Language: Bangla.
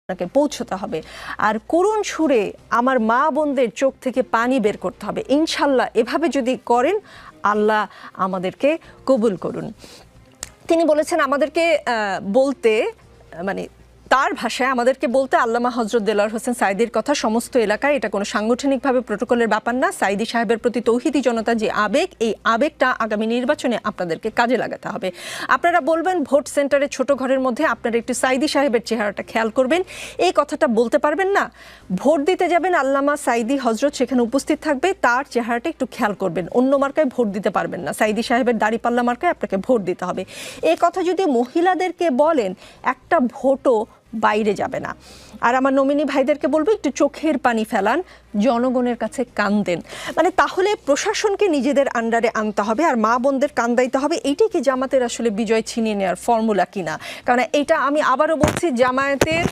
আপনাকে পৌঁছতে হবে আর করুণ সুরে আমার মা বোনদের চোখ থেকে পানি বের করতে হবে। ইনশাল্লাহ এভাবে যদি করেন আল্লাহ আমাদেরকে কবুল করুন। তিনি বলেছেন আমাদেরকে বলতে, মানে তার ভাষায় আমাদেরকে বলতে আল্লামা হযরত দেলোয়ার হোসেন সাঈদীর কথা সমস্ত এলাকায়, এটা কোনো সাংগঠনিকভাবে প্রোটোকলের ব্যাপার না। সাঈদী সাহেবের প্রতি তৌহিদি জনতা যে আবেগ, এই আবেগটা আগামী নির্বাচনে আপনাদেরকে কাজে লাগাতে হবে। আপনারা বলবেন ভোট সেন্টারে ছোট ঘরের মধ্যে আপনারা একটু সাঈদী সাহেবের চেহারাটা খেয়াল করবেন, এই কথাটা বলতে পারবেন না। ভোট দিতে যাবেন আল্লামা সাঈদী হযরত সেখানে উপস্থিত থাকবে, তার চেহারাটা একটু খেয়াল করবেন। অন্য মার্কায় ভোট দিতে পারবেন না, সাঈদী সাহেবের দাড়িপাল্লা মার্কায় আপনাকে ভোট দিতে হবে। এই কথা যদি মহিলাদেরকে বলেন একটা ভোটও বাইরে যাবে না। আর আমার নমিনি ভাইদেরকে বলবো একটু চোখের পানি ফেলান, জনগণের কাছে কান্দেন, মানে তাহলে প্রশাসনকে নিজেদের আন্ডারে আনতে হবে আর মা বোনদের কান্দাইতে হবে। এইটাই কি জামাতের আসলে বিজয় ছিনিয়ে নেওয়ার ফর্মুলা কিনা? কারণ এটা আমি আবারও বলছি, জামায়াতের